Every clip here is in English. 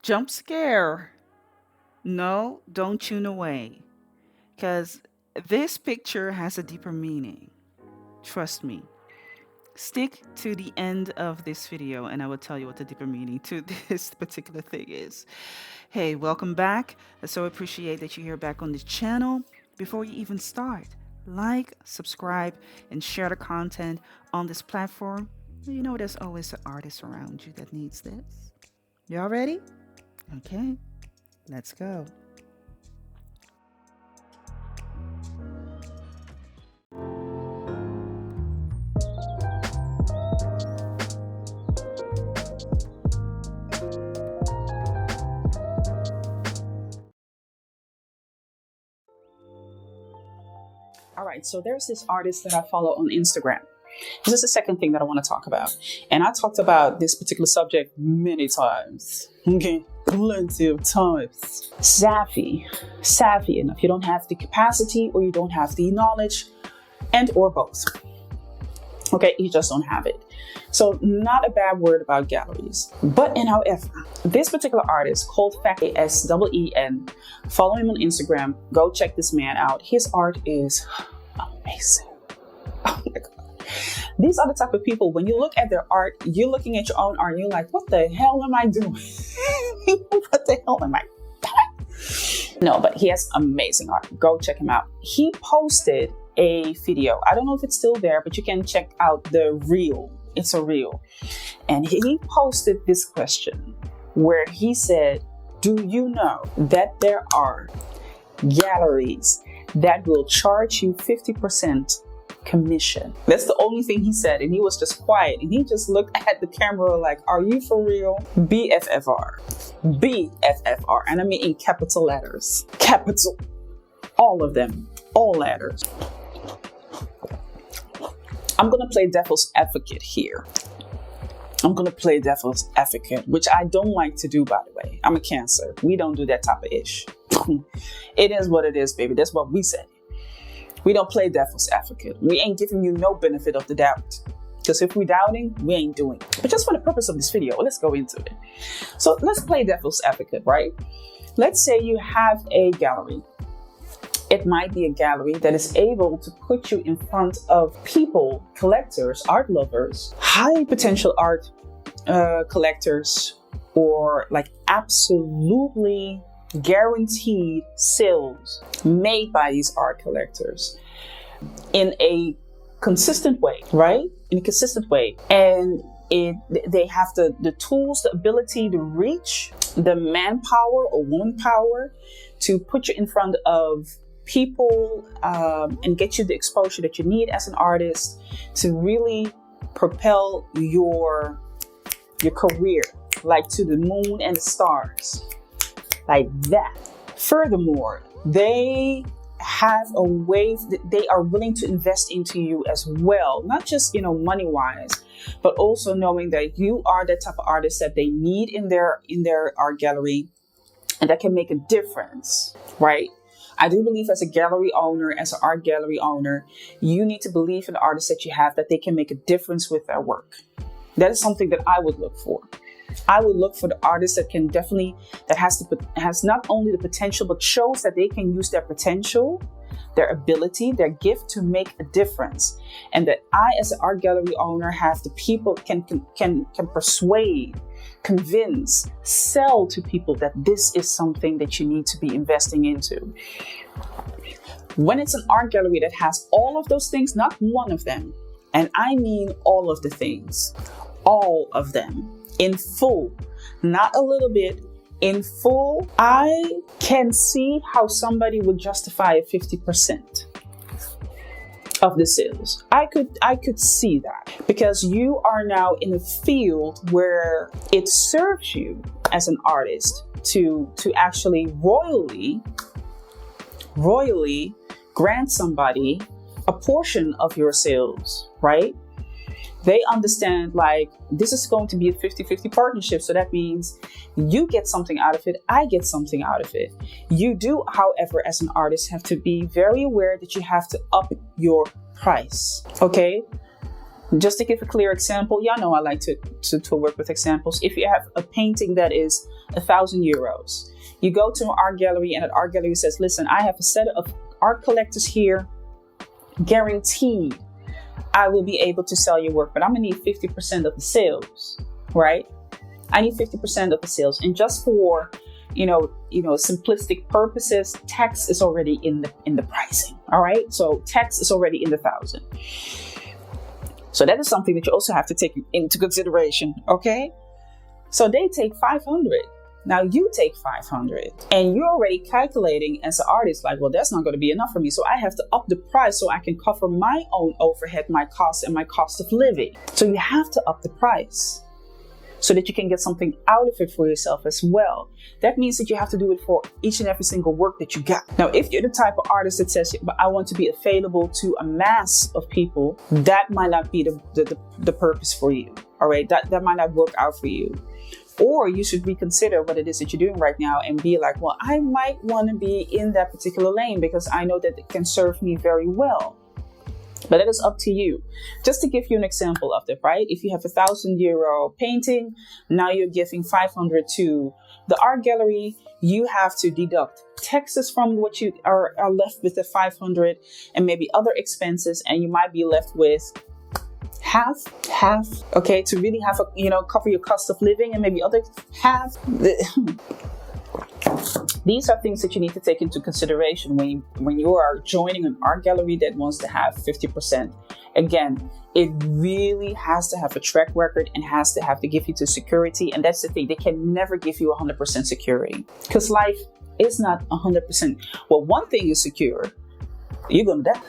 Jump scare. No, don't tune away. Because this picture has a deeper meaning. Trust me. Stick to the end of this video and I will tell you what the deeper meaning to this particular thing is. Hey, welcome back. I so appreciate that you're here back on this channel. Before you even start, like, subscribe, and share the content on this platform. You know there's always an artist around you that needs this. Y'all ready? Okay, let's go. All right, so there's this artist that I follow on Instagram. This is the second thing that I want to talk about. And I talked about this particular subject many times. Okay, plenty of times. Savvy enough. You don't have the capacity or you don't have the knowledge and or both. Okay, you just don't have it. So not a bad word about galleries. But however, this particular artist called Precent, follow him on Instagram. Go check this man out. His art is amazing. Oh my God. These are the type of people, when you look at their art, you're looking at your own art and you're like, what the hell am I doing? What the hell am I doing? No, but he has amazing art. Go check him out. He posted a video. I don't know if it's still there, but you can check out the reel. It's a reel. And he posted this question where he said, do you know that there are galleries that will charge you 50% commission? That's the only thing he said. And he was just quiet. And he just looked at the camera like, are you for real? BFFR. BFFR. And I mean in capital letters. Capital. All of them. All letters. I'm going to play devil's advocate here. I'm going to play devil's advocate, which I don't like to do, by the way. I'm a Cancer. We don't do that type of ish. It is what it is, baby. That's what we say. We don't play devil's advocate. We ain't giving you no benefit of the doubt. Because if we're doubting, we ain't doing it. But just for the purpose of this video, let's go into it. So let's play devil's advocate, right? Let's say you have a gallery. It might be a gallery that is able to put you in front of people, collectors, art lovers, high potential art collectors, or like absolutely guaranteed sales made by these art collectors in a consistent way, right? In a consistent way. And they have the tools, the ability to reach, the manpower or womanpower to put you in front of people and get you the exposure that you need as an artist to really propel your career like to the moon and the stars, like that. Furthermore, they have a way that they are willing to invest into you as well, not just money wise, but also knowing that you are the type of artist that they need in their art gallery and that can make a difference, right? I do believe as a gallery owner, as an art gallery owner, you need to believe in the artists that you have, that they can make a difference with their work. That is something that I would look for. I would look for the artist that can has not only the potential, but shows that they can use their potential, their ability, their gift to make a difference. And that I, as an art gallery owner, have the people can persuade, convince, sell to people that this is something that you need to be investing into. When it's an art gallery that has all of those things, not one of them, and I mean all of the things, all of them in full, not a little bit, in full, I can see how somebody would justify 50% of the sales. I could see that, because you are now in a field where it serves you as an artist to actually royally grant somebody a portion of your sales, right? They understand like this is going to be a 50-50 partnership. So that means you get something out of it. I get something out of it. You do, however, as an artist, have to be very aware that you have to up your price. Okay. Just to give a clear example, y'all know I like to work with examples. If you have a painting that is €1,000, you go to an art gallery and an art gallery says, listen, I have a set of art collectors here, guaranteed I will be able to sell your work, but I'm gonna need 50% of the sales, right? I need 50% of the sales. And just for, simplistic purposes, tax is already in the pricing. All right. So tax is already in the 1,000. So that is something that you also have to take into consideration. Okay. So they take 500. Now you take 500 and you're already calculating as an artist, like, well, that's not going to be enough for me. So I have to up the price so I can cover my own overhead, my costs, and my cost of living. So you have to up the price so that you can get something out of it for yourself as well. That means that you have to do it for each and every single work that you got. Now, if you're the type of artist that says, but I want to be available to a mass of people, that might not be the purpose for you. All right. That might not work out for you. Or you should reconsider what it is that you're doing right now and be like, well, I might want to be in that particular lane because I know that it can serve me very well. But it is up to you. Just to give you an example of that, right? If you have €1,000 painting, now you're giving 500 to the art gallery, you have to deduct taxes from what you are left with the 500 and maybe other expenses, and you might be left with half, okay, to really have cover your cost of living, and maybe other half. These are things that you need to take into consideration when you are joining an art gallery that wants to have 50%. Again, it really has to have a track record and has to have to give you the security. And that's the thing. They can never give you 100% security because life is not 100%. Well, one thing is secure. You're going to die.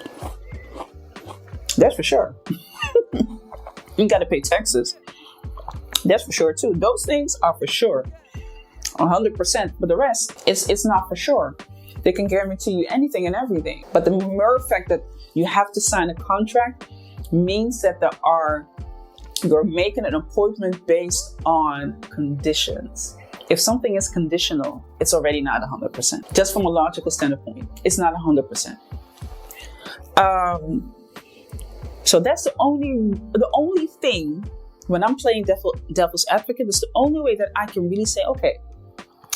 That's for sure. You got to pay taxes. That's for sure too. Those things are for sure. 100%, but the rest it's not for sure. They can guarantee you anything and everything, but the mere fact that you have to sign a contract means that you're making an appointment based on conditions. If something is conditional, it's already not 100%. Just from a logical standpoint, it's not 100%. So that's the only thing when I'm playing devil's advocate. It's the only way that I can really say, okay,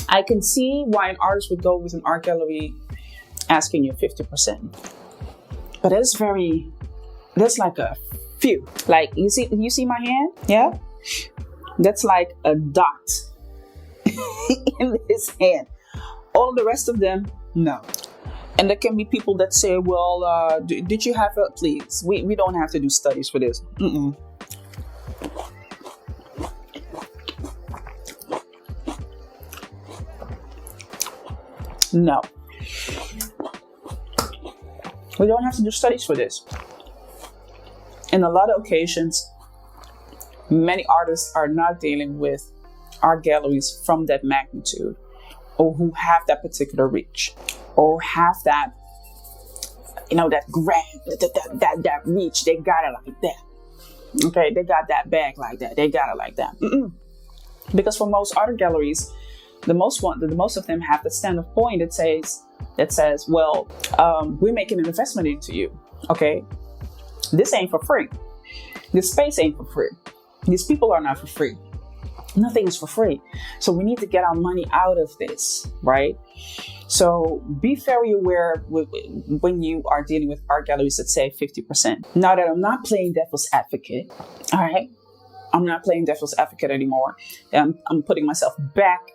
I can see why an artist would go with an art gallery asking you 50%. But that's like a few. Like you see my hand? Yeah? That's like a dot in his hand. All the rest of them, no. And there can be people that say, well, did you have a, please, we don't have to do studies for this. No. We don't have to do studies for this. In a lot of occasions, many artists are not dealing with art galleries from that magnitude, or who have that particular reach, or have that, that grand, that reach. They got it like that. Okay, they got that bag like that. They got it like that. Because for most art galleries, the most of them have the standard point that says, well, we're making an investment into you. Okay, this ain't for free. This space ain't for free. These people are not for free. Nothing is for free. So we need to get our money out of this, right? So be very aware when you are dealing with art galleries that say 50%. Now that I'm not playing devil's advocate, all right, I'm not playing devil's advocate anymore. I'm putting myself back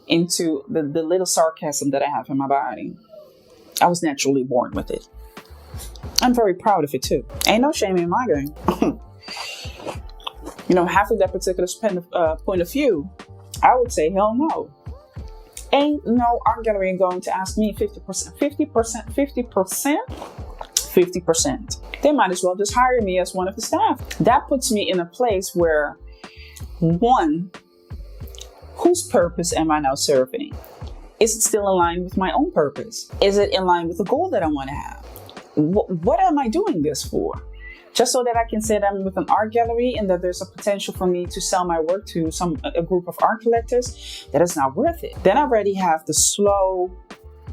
into the little sarcasm that I have in my body. I was naturally born with it. I'm very proud of it too. Ain't no shame in my game. Having that particular point of view, I would say, hell no. Ain't no art gallery going to ask me 50%. 50%. They might as well just hire me as one of the staff. That puts me in a place where, one, whose purpose am I now serving? Is it still in line with my own purpose? Is it in line with the goal that I want to have? What am I doing this for? Just so that I can say that I'm with an art gallery and that there's a potential for me to sell my work to a group of art collectors? That is not worth it. Then I already have the slow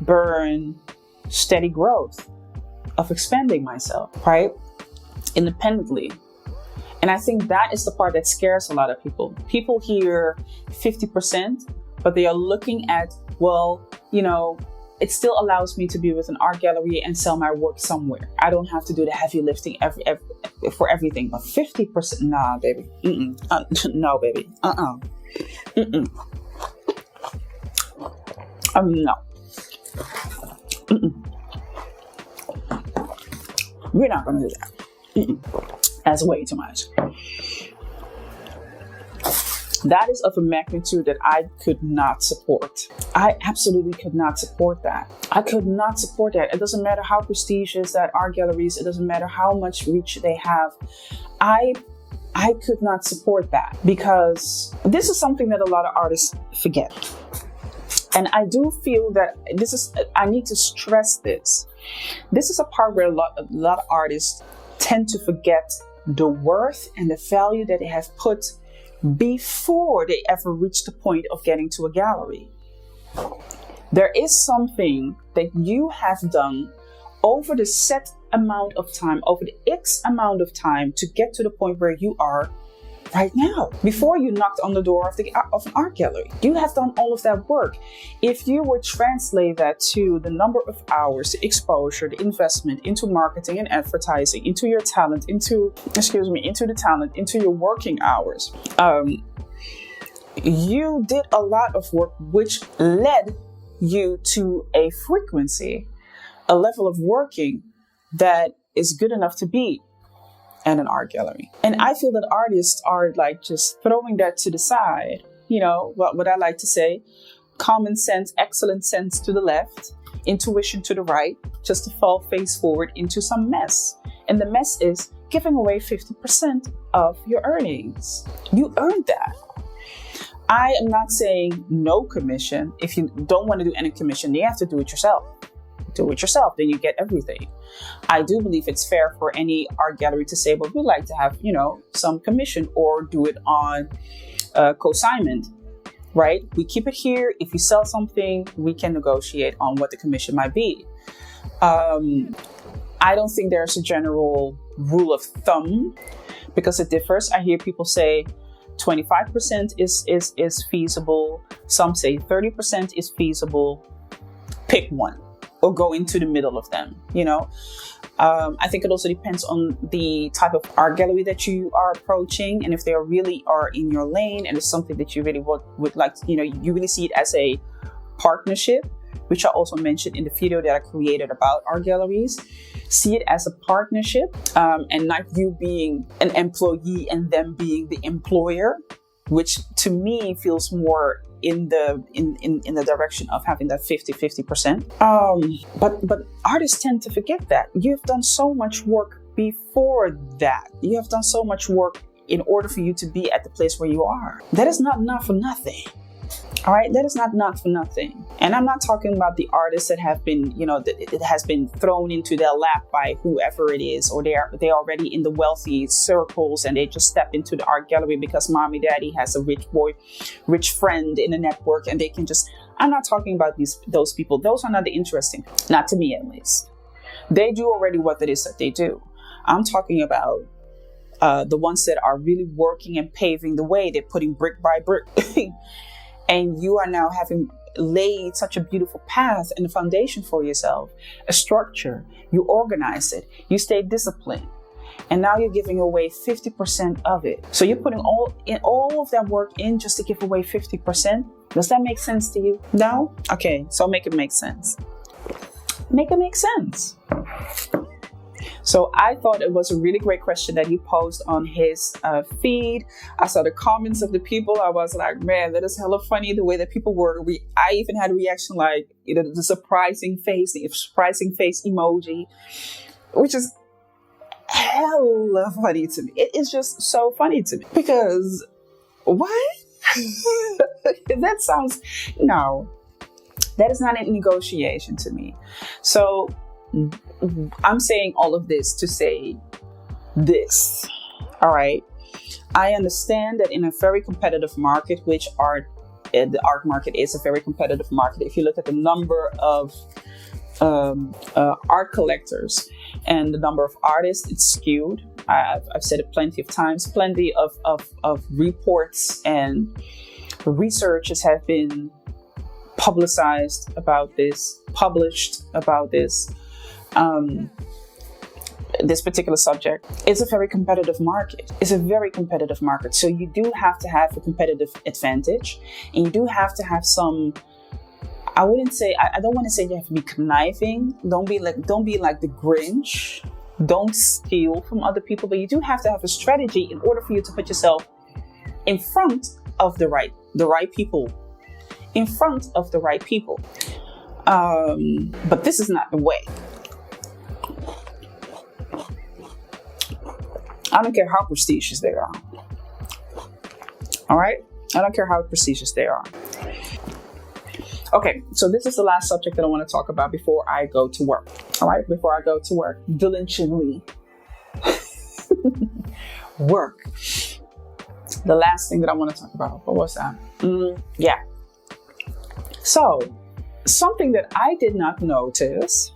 burn, steady growth of expanding myself, right? Independently. And I think that is the part that scares a lot of people. People hear 50%, but they are looking at, well, you know, it still allows me to be with an art gallery and sell my work somewhere. I don't have to do the heavy lifting for everything. But 50%, nah, baby. No, baby. No. We're not going to do that. That's way too much. That is of a magnitude that I could not support. I absolutely could not support that. I could not support that. It doesn't matter how prestigious that art galleries, it doesn't matter how much reach they have. I could not support that, because this is something that a lot of artists forget. And I do feel that I need to stress this. This is a part where a lot of artists tend to forget the worth and the value that they have put before they ever reach the point of getting to a gallery. There is something that you have done over the set amount of time, over the X amount of time to get to the point where you are right now. Before you knocked on the door of an art gallery, you have done all of that work. If you would translate that to the number of hours, the exposure, the investment into marketing and advertising, into your talent, into your working hours, you did a lot of work which led you to a frequency, a level of working that is good enough to be at an art gallery. And I feel that artists are like just throwing that to the side. You know, what I like to say, common sense, excellent sense to the left, intuition to the right, just to fall face forward into some mess. And the mess is giving away 50% of your earnings. You earned that. I am not saying no commission. If you don't want to do any commission, you have to do it yourself. Do it yourself, then you get everything. I do believe it's fair for any art gallery to say, well, we'd like to have, you know, some commission, or do it on consignment, right? We keep it here. If you sell something, we can negotiate on what the commission might be. I don't think there's a general rule of thumb, because it differs. I hear people say 25% is feasible. Some say 30% is feasible. Pick one, or go into the middle of them, you know. I think it also depends on the type of art gallery that you are approaching, and if they really are in your lane and it's something that you really would like, you know, you really see it as a partnership, which I also mentioned in the video that I created about art galleries. See it as a partnership, and not you being an employee and them being the employer, which to me feels more in the direction of having that 50%. But artists tend to forget that. You've done so much work before that. You have done so much work in order for you to be at the place where you are. That is not for nothing. All right, that is not for nothing. And I'm not talking about the artists that have been, you know, that it has been thrown into their lap by whoever it is, or they're already in the wealthy circles and they just step into the art gallery because mommy, daddy has a rich friend in a network, and they can just. I'm not talking about those people. Those are not the interesting, not to me at least. They do already what it is that they do. I'm talking about the ones that are really working and paving the way. They're putting brick by brick. And you are now having laid such a beautiful path and a foundation for yourself, a structure. You organize it. You stay disciplined. And now you're giving away 50% of it. So you're putting all of that work in just to give away 50%. Does that make sense to you? No? Okay, so make it make sense. Make it make sense. So I thought it was a really great question that he posed on his feed. I saw the comments of the people. I was like, man, that is hella funny the way that people were. I even had a reaction like, you know, the surprising face emoji, which is hella funny to me. It is just so funny to me, because what? No, that is not a negotiation to me. So I'm saying all of this to say this. All right. I understand that in a very competitive market, which the art market is a very competitive market. If you look at the number of art collectors and the number of artists, it's skewed. I've said it plenty of times. Plenty of reports and researches have been published about this. This particular subject. It's a very competitive market. So you do have to have a competitive advantage, and you do have to have some. I don't want to say you have to be conniving. Don't be like the Grinch. Don't steal from other people, but you do have to have a strategy in order for you to put yourself in front of the right people. In front of the right people. But this is not the way. I don't care how prestigious they are. All right? I don't care how prestigious they are. Okay, so this is the last subject that I want to talk about before I go to work. All right, before I go to work, diligently work. The last thing that I want to talk about, what was that? Yeah. So, something that I did not notice,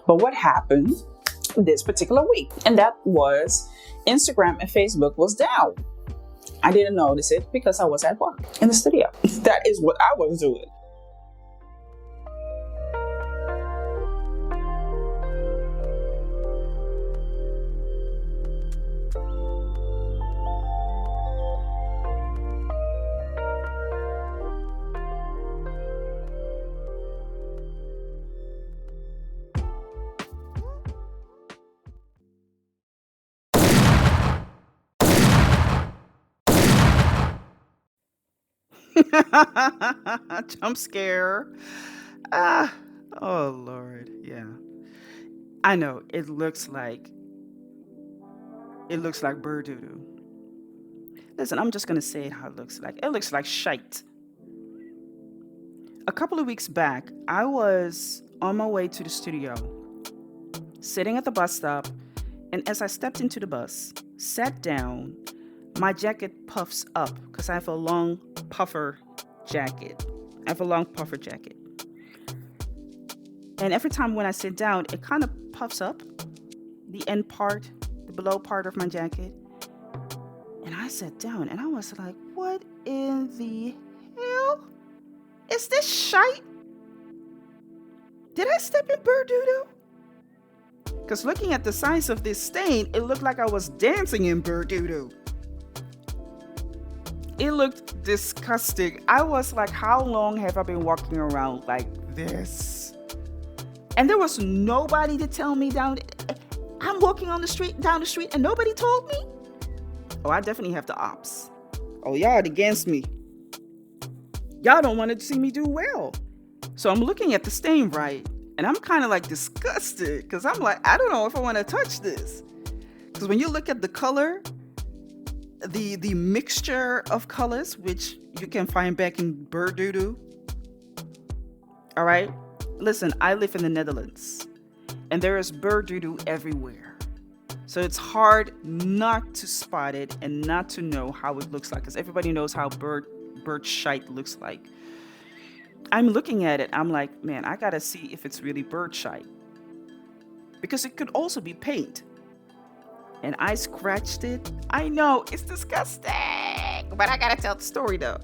but what happened this particular week, and that was Instagram and Facebook was down. I didn't notice it because I was at work in the studio. That is what I was doing. Jump scare. Oh Lord, yeah. I know it looks like bird doo doo. Listen, I'm just gonna say it how it looks like. It looks like shite. A couple of weeks back, I was on my way to the studio, sitting at the bus stop, and as I stepped into the bus, sat down, my jacket puffs up because I have a long puffer jacket. And every time when I sit down, it kind of puffs up the end part, the below part of my jacket. And I sat down and I was like, what in the hell? Is this shite? Did I step in bird doo-doo? Because looking at the size of this stain, it looked like I was dancing in bird doo-doo. It looked disgusting. I was like, how long have I been walking around like this? And there was nobody to tell me I'm walking down the street and nobody told me? Oh, I definitely have the ops. Oh, y'all against me. Y'all don't want to see me do well. So I'm looking at the stain, right? And I'm kind of like disgusted because I'm like, I don't know if I want to touch this. Because when you look at the color, the mixture of colors, which you can find back in bird doo-doo. All right. Listen, I live in the Netherlands and there is bird doo-doo everywhere. So it's hard not to spot it and not to know how it looks like, because everybody knows how bird shite looks like. I'm looking at it. I'm like, man, I got to see if it's really bird shite, because it could also be paint. And I scratched it. I know it's disgusting, but I got to tell the story though.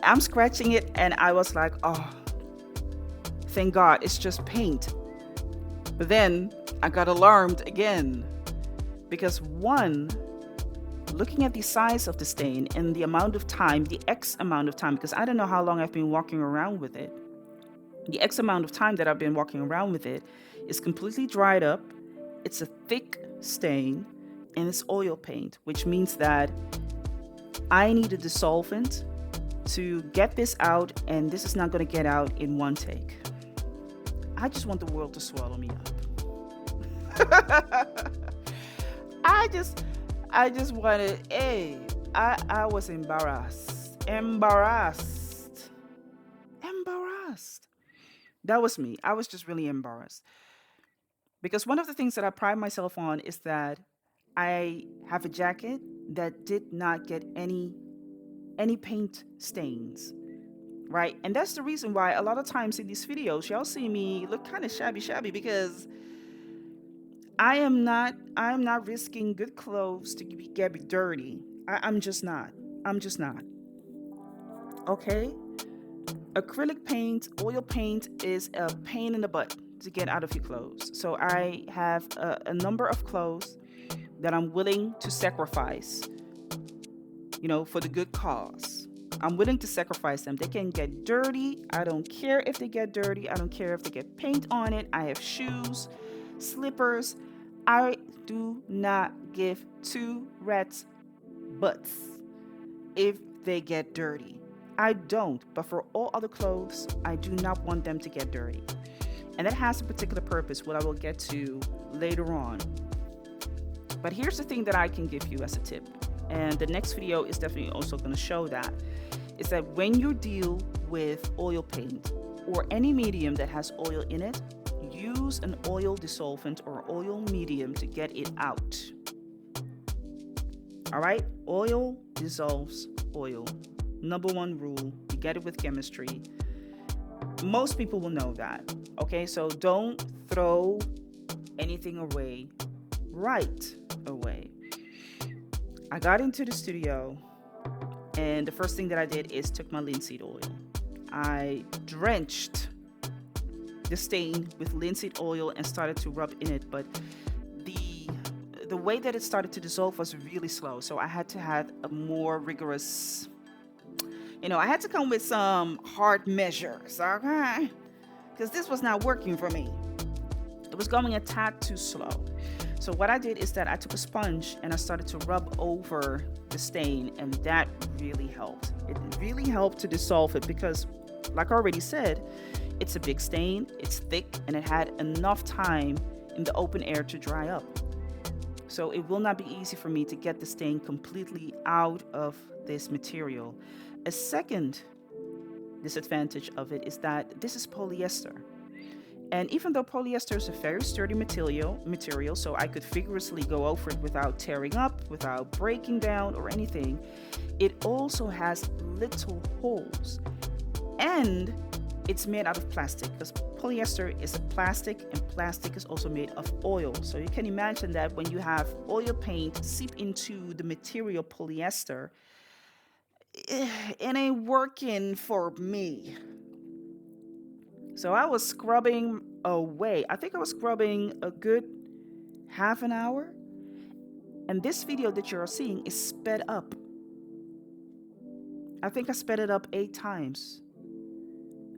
I'm scratching it and I was like, oh, thank God it's just paint. But then I got alarmed again because looking at the size of the stain and the amount of time, the X amount of time, because I don't know how long I've been walking around with it. The X amount of time that I've been walking around with it is completely dried up. It's a thick stain and it's oil paint, which means that I need a dissolvent to get this out, and this is not going to get out in one take. I just want the world to swallow me up. I just wanted, I was embarrassed. That was me. I was just really embarrassed. Because one of the things that I pride myself on is that I have a jacket that did not get any paint stains, right? And that's the reason why a lot of times in these videos, y'all see me look kind of shabby because I'm not risking good clothes to get dirty. I'm just not. I'm just not. Okay? Acrylic paint, oil paint is a pain in the butt to get out of your clothes. So I have a number of clothes that I'm willing to sacrifice, for the good cause. I'm willing to sacrifice them. They can get dirty. I don't care if they get dirty. I don't care if they get paint on it. I have shoes, slippers. I do not give two rats butts if they get dirty. I don't, but for all other clothes, I do not want them to get dirty. And that has a particular purpose, what I will get to later on. But here's the thing that I can give you as a tip. And the next video is definitely also going to show that. Is that when you deal with oil paint or any medium that has oil in it, use an oil dissolvent or oil medium to get it out. All right? Oil dissolves oil. Number one rule, you get it with chemistry. Most people will know that. Okay, so don't throw anything away right away. I got into the studio, and the first thing that I did is took my linseed oil. I drenched the stain with linseed oil and started to rub in it, but the way that it started to dissolve was really slow, so I had to have a more rigorous, I had to come with some hard measures, okay? Because this was not working for me. It was going a tad too slow. So what I did is that I took a sponge and I started to rub over the stain, and that really helped. It really helped to dissolve it because, like I already said, it's a big stain, it's thick, and it had enough time in the open air to dry up. So it will not be easy for me to get the stain completely out of this material. A second disadvantage of it is that this is polyester. And even though polyester is a very sturdy material, so I could vigorously go over it without tearing up, without breaking down or anything, it also has little holes. And it's made out of plastic, because polyester is a plastic, and plastic is also made of oil. So you can imagine that when you have oil paint seep into the material polyester, it ain't working for me. So I was scrubbing away. I think I was scrubbing a good half an hour. And this video that you're seeing is sped up. I think I sped it up 8 times.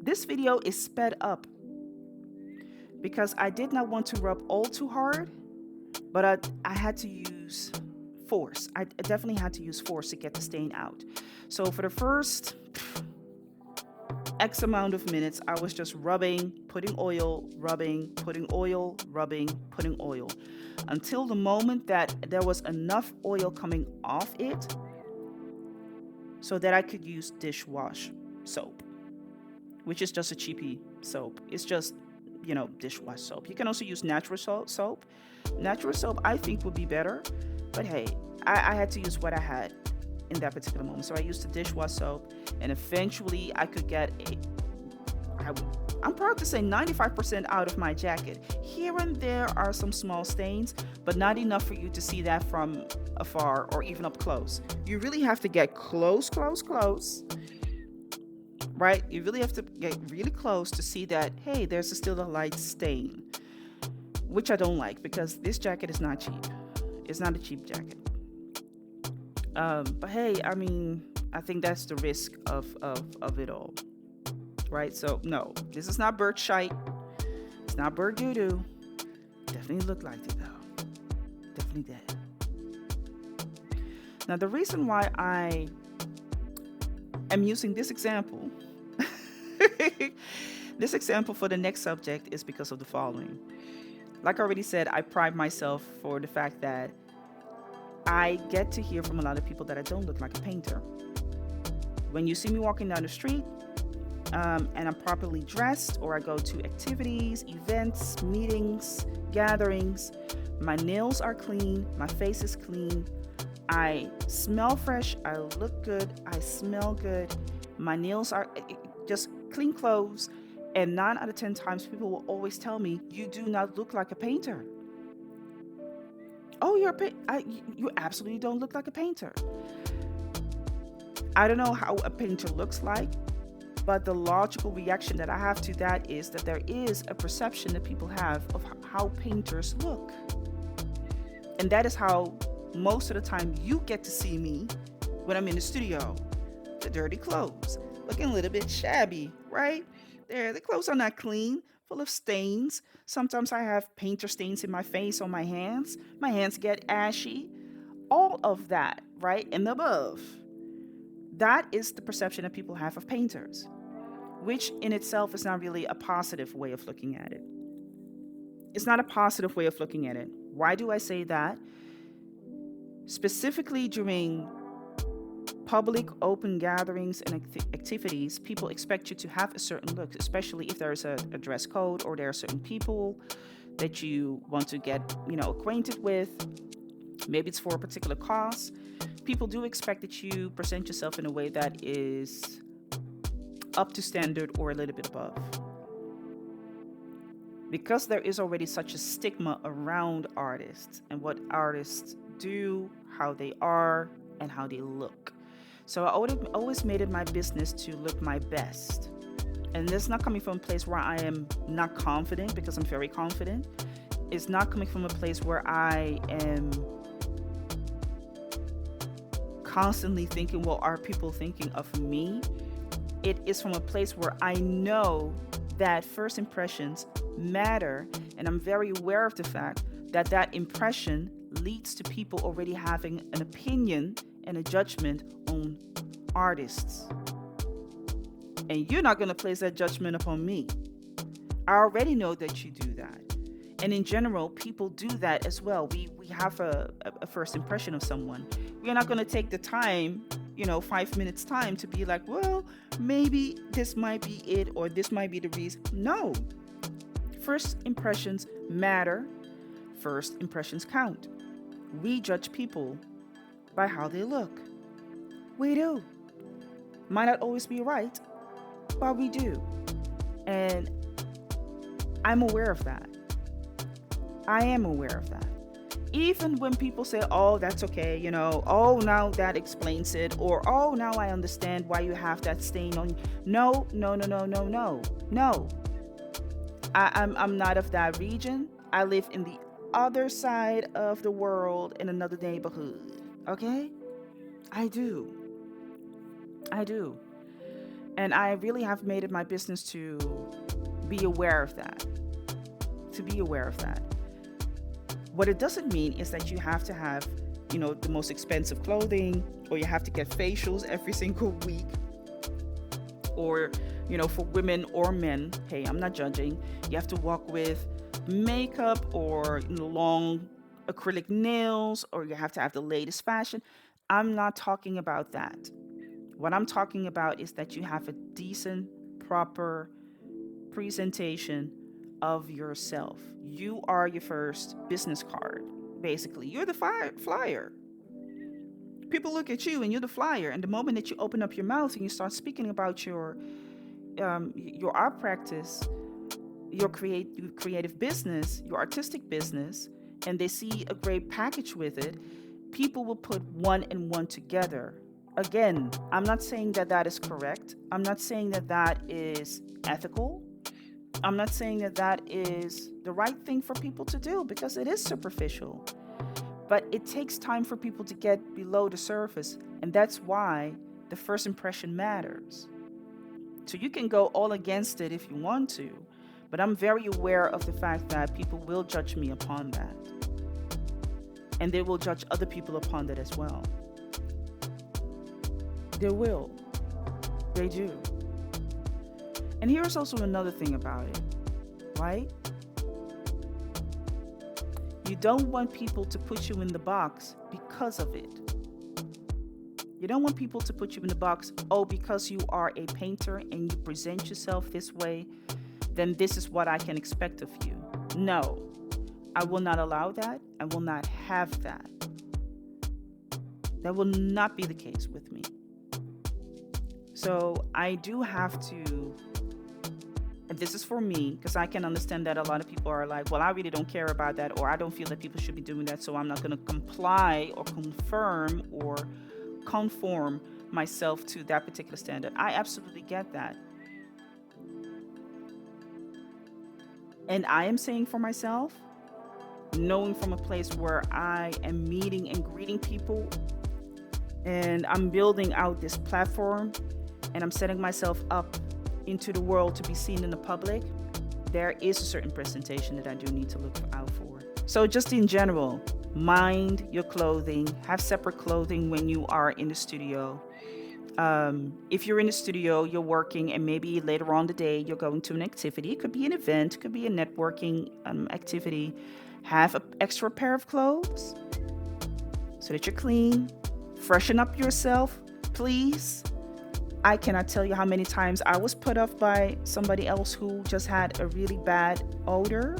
This video is sped up because I did not want to rub all too hard, but I had to use force. I definitely had to use force to get the stain out. So for the first X amount of minutes, I was just rubbing, putting oil, rubbing, putting oil, rubbing, putting oil, until the moment that there was enough oil coming off it so that I could use dishwash soap, which is just a cheapy soap. It's just, dishwash soap. You can also use natural soap. Natural soap, I think, would be better, but hey, I had to use what I had in that particular moment. So I used the dishwash soap, and eventually I could get I'm proud to say 95% out of my jacket. Here and there are some small stains, but not enough for you to see that from afar or even up close. You really have to get close, right? You really have to get really close to see that, hey, there's still a light stain, which I don't like because this jacket is not cheap. It's not a cheap jacket. But hey, I think that's the risk of it all, right? So no, this is not bird shite. It's not bird doo-doo. Definitely looked like it though. Definitely did. Now the reason why I am using this example, this example for the next subject is because of the following. Like I already said, I pride myself for the fact that I get to hear from a lot of people that I don't look like a painter. When you see me walking down the street and I'm properly dressed, or I go to activities, events, meetings, gatherings, my nails are clean, my face is clean, I smell fresh, I look good, I smell good, my nails are just clean clothes, and 9 out of 10 times people will always tell me, you do not look like a painter. Oh, you absolutely don't look like a painter. I don't know how a painter looks like, but the logical reaction that I have to that is that there is a perception that people have of how painters look. And that is how most of the time you get to see me when I'm in the studio. The dirty clothes, looking a little bit shabby, right? The clothes are not clean, full of stains. Sometimes I have painter stains in my face, on my hands. My hands get ashy. All of that, right? And above. That is the perception that people have of painters, which in itself is not really a positive way of looking at it. It's not a positive way of looking at it. Why do I say that? Specifically during public open gatherings and activities, people expect you to have a certain look, especially if there's a dress code or there are certain people that you want to get, acquainted with. Maybe it's for a particular cause. People do expect that you present yourself in a way that is up to standard or a little bit above. Because there is already such a stigma around artists and what artists do, how they are, and how they look. So I always made it my business to look my best. And this is not coming from a place where I am not confident, because I'm very confident. It's not coming from a place where I am constantly thinking, well, are people thinking of me? It is from a place where I know that first impressions matter, and I'm very aware of the fact that that impression leads to people already having an opinion and a judgment on artists. And you're not going to place that judgment upon me. I already know that you do that. And in general, people do that as well. We have a first impression of someone. We're not going to take the time, 5 minutes time to be like, well, maybe this might be it or this might be the reason. No. First impressions matter. First impressions count. We judge people by how they look. We do. Might not always be right, but we do. And I'm aware of that. I am aware of that. Even when people say, oh, that's okay, oh, now that explains it, or oh, now I understand why you have that stain on you. No. I'm not of that region. I live in the other side of the world in another neighborhood. Okay? I do. And I really have made it my business to be aware of that. What it doesn't mean is that you have to have, the most expensive clothing, or you have to get facials every single week, or, for women or men, hey, I'm not judging. You have to walk with makeup or long acrylic nails, or you have to have the latest fashion. I'm not talking about that. What I'm talking about is that you have a decent, proper presentation of yourself. You are your first business card, basically. You're the flyer. People look at you and you're the flyer. And the moment that you open up your mouth and you start speaking about your art practice, your creative business, your artistic business, and they see a great package with it, people will put one and one together. Again, I'm not saying that that is correct. I'm not saying that that is ethical. I'm not saying that that is the right thing for people to do, because it is superficial. But it takes time for people to get below the surface, and that's why the first impression matters. So you can go all against it if you want to, but I'm very aware of the fact that people will judge me upon that. And they will judge other people upon that as well. They will. They do. And here's also another thing about it, right? You don't want people to put you in the box because of it. You don't want people to put you in the box, oh, because you are a painter and you present yourself this way, then this is what I can expect of you. No, I will not allow that. I will not have that. That will not be the case with me. So I do have to this is for me, because I can understand that a lot of people are like, well, I really don't care about that, or I don't feel that people should be doing that, so I'm not going to comply or confirm or conform myself to that particular standard. I absolutely get that. And I am saying for myself, knowing from a place where I am meeting and greeting people, and I'm building out this platform, and I'm setting myself up into the world to be seen in the public, there is a certain presentation that I do need to look out for. So just in general, mind your clothing, have separate clothing when you are in the studio. If you're in the studio, you're working, and maybe later on the day you're going to an activity. It could be an event, it could be a networking activity. Have an extra pair of clothes so that you're clean. Freshen up yourself, please. I cannot tell you how many times I was put off by somebody else who just had a really bad odor.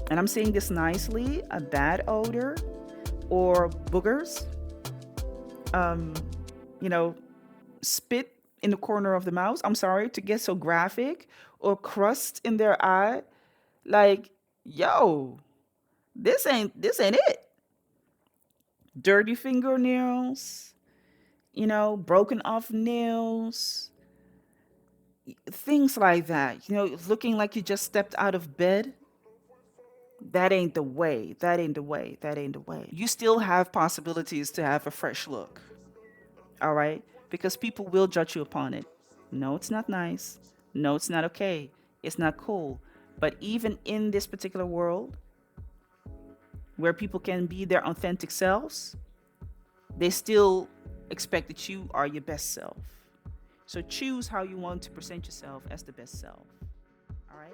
And I'm saying this nicely, a bad odor, or boogers. Spit in the corner of the mouth. I'm sorry to get so graphic, or crust in their eye. Like, yo, this ain't it. Dirty fingernails, broken off nails, things like that. Looking like you just stepped out of bed. That ain't the way. That ain't the way. That ain't the way. You still have possibilities to have a fresh look. All right? Because people will judge you upon it. No, it's not nice. No, it's not okay. It's not cool. But even in this particular world, where people can be their authentic selves, they still expect that you are your best self. So choose how you want to present yourself as the best self. All right?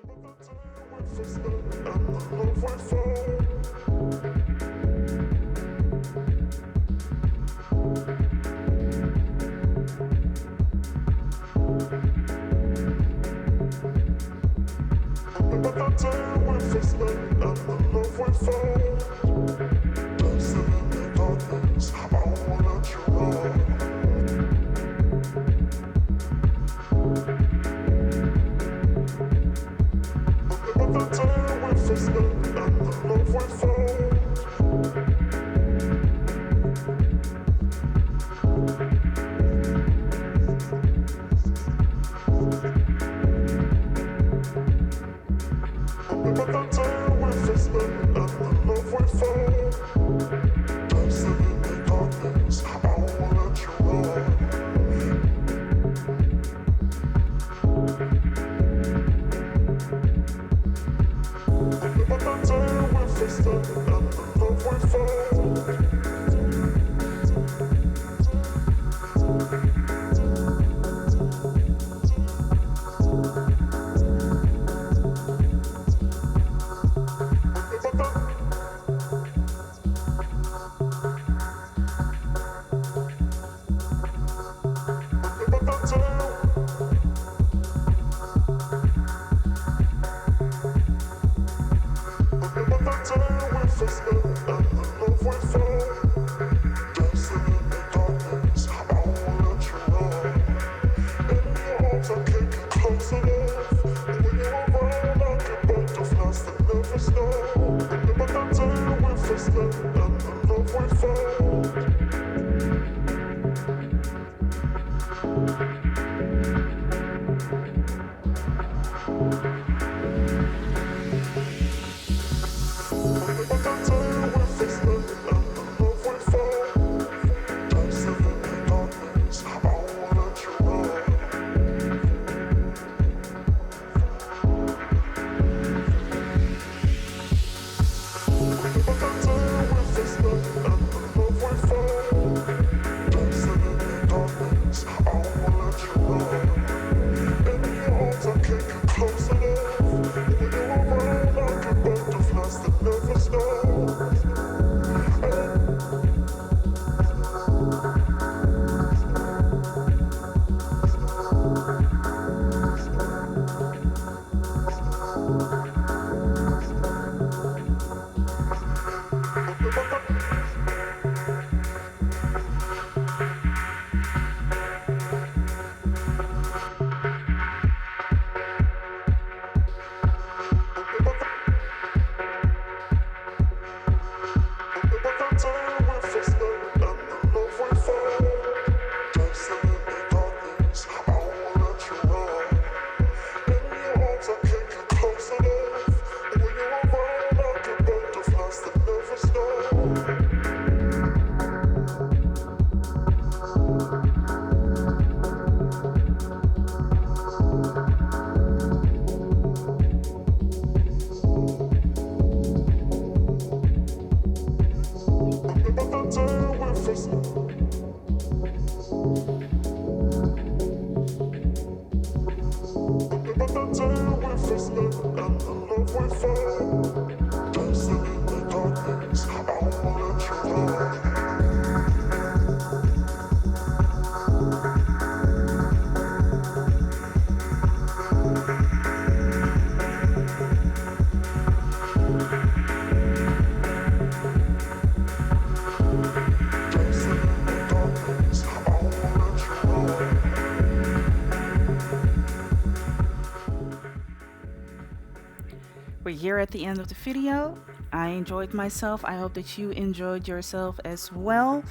We're here at the end of the video. I enjoyed myself. I hope that you enjoyed yourself as well.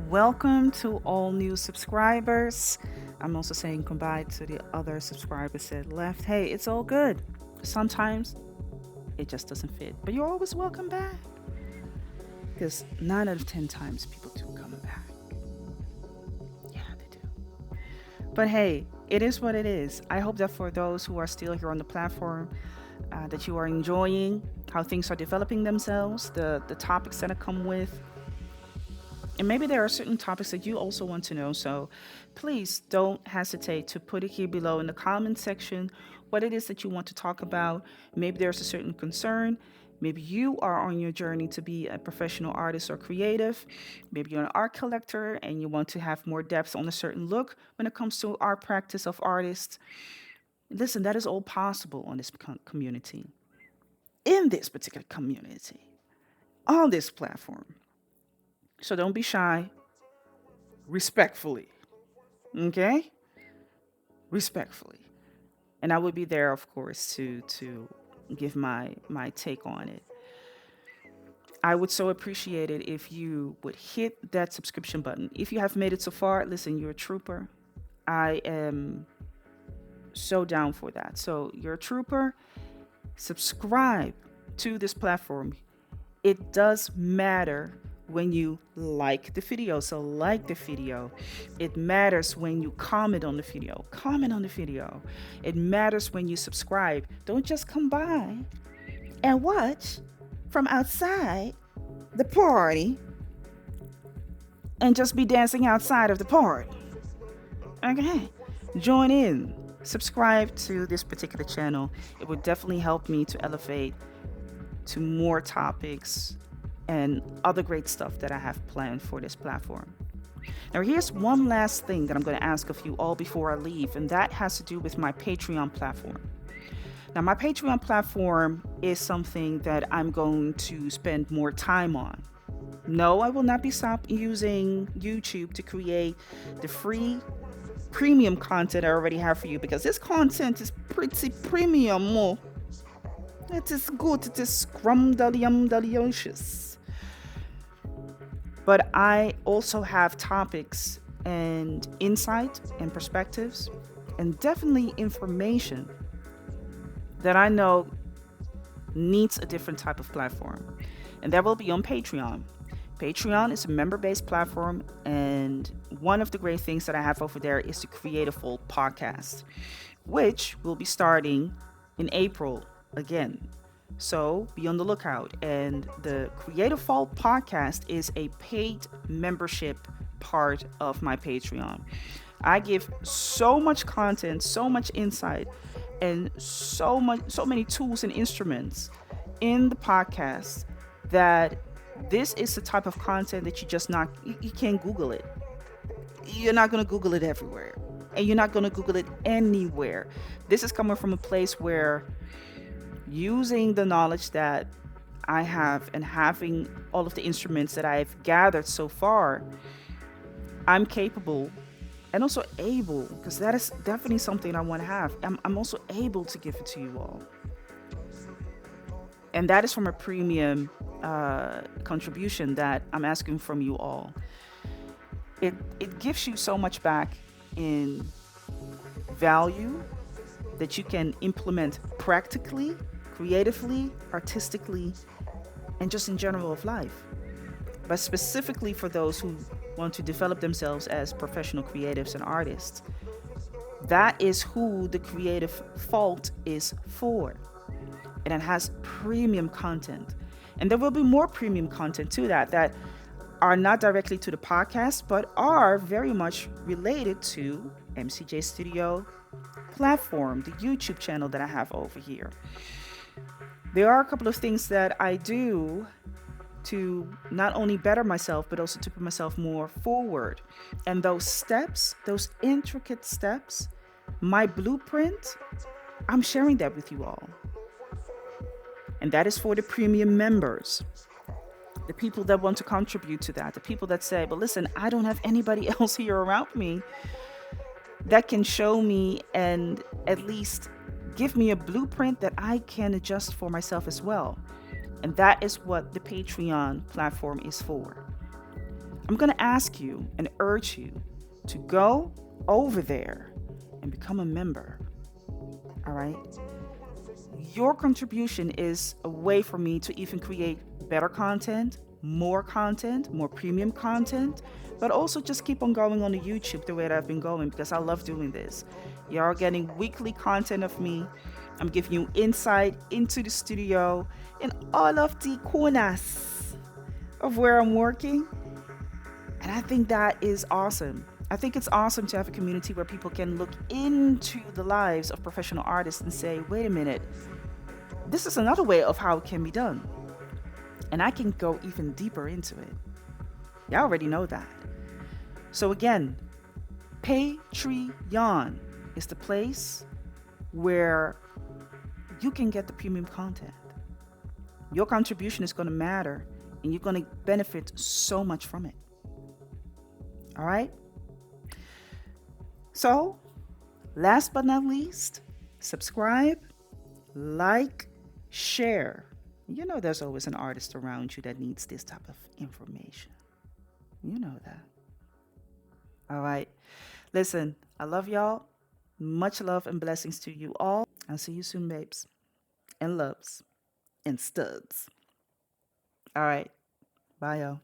Welcome to all new subscribers. I'm also saying goodbye to the other subscribers that left. Hey, it's all good. Sometimes it just doesn't fit, but you're always welcome back. Because 9 out of 10 times people do come back. Yeah, they do. But hey, it is what it is. I hope that for those who are still here on the platform, that you are enjoying how things are developing themselves, the topics that I come with. And maybe there are certain topics that you also want to know. So please don't hesitate to put it here below in the comment section what it is that you want to talk about. Maybe there's a certain concern. Maybe you are on your journey to be a professional artist or creative. Maybe you're an art collector and you want to have more depth on a certain look when it comes to art practice of artists. Listen, that is all possible on this community, in this particular community, on this platform. So don't be shy, respectfully, okay? Respectfully. And I will be there, of course, to give my take on it. I would so appreciate it if you would hit that subscription button. If you have made it so far, listen, you're a trooper. I am so down for that. So you're a trooper. Subscribe to this platform. It does matter when you like the video. So like the video. It matters when you comment on the video. Comment on the video. It matters when you subscribe. Don't just come by and watch from outside the party and just be dancing outside of the party. Okay. Join in. Subscribe to this particular channel. It would definitely help me to elevate to more topics and other great stuff that I have planned for this platform. Now, here's one last thing that I'm going to ask of you all before I leave, and that has to do with my Patreon platform. Now, my Patreon platform is something that I'm going to spend more time on. No, I will not be stopped using YouTube to create the free premium content I already have for you, because this content is pretty premium. It is good. It is delicious. But I also have topics and insight and perspectives and definitely information that I know needs a different type of platform. And that will be on Patreon. Patreon is a member-based platform, and one of the great things that I have over there is to create a full podcast, which will be starting in April again. So be on the lookout. And the Creative Fall podcast is a paid membership part of my Patreon. I give so much content, so much insight, and so many tools and instruments in the podcast that this is the type of content that you can't Google it. You're not going to Google it everywhere. And you're not going to Google it anywhere. This is coming from a place where, using the knowledge that I have and having all of the instruments that I've gathered so far, I'm capable and also able, because that is definitely something I want to have. I'm also able to give it to you all. And that is from a premium contribution that I'm asking from you all. It gives you so much back in value that you can implement practically, creatively, artistically, and just in general of life. But specifically for those who want to develop themselves as professional creatives and artists, that is who the Creative Fault is for. And it has premium content. And there will be more premium content to that are not directly to the podcast, but are very much related to MCJ Studio platform, the YouTube channel that I have over here. There are a couple of things that I do to not only better myself, but also to put myself more forward. And those steps, those intricate steps, my blueprint, I'm sharing that with you all. And that is for the premium members, the people that want to contribute to that, the people that say, but listen, I don't have anybody else here around me that can show me and at least give me a blueprint that I can adjust for myself as well. And that is what the Patreon platform is for. I'm going to ask you and urge you to go over there and become a member. All right? Your contribution is a way for me to even create better content, more premium content, but also just keep on going on the YouTube the way that I've been going because I love doing this. You're getting weekly content of me. I'm giving you insight into the studio and all of the corners of where I'm working. And I think that is awesome. I think it's awesome to have a community where people can look into the lives of professional artists and say, wait a minute, this is another way of how it can be done. And I can go even deeper into it. You already know that. So again, Patreon is the place where you can get the premium content. Your contribution is going to matter and you're going to benefit so much from it. All right? So, last but not least, subscribe, like, share. You know there's always an artist around you that needs this type of information. You know that. All right. Listen, I love y'all. Much love and blessings to you all. I'll see you soon, babes. And loves. And studs. All right. Bye, y'all.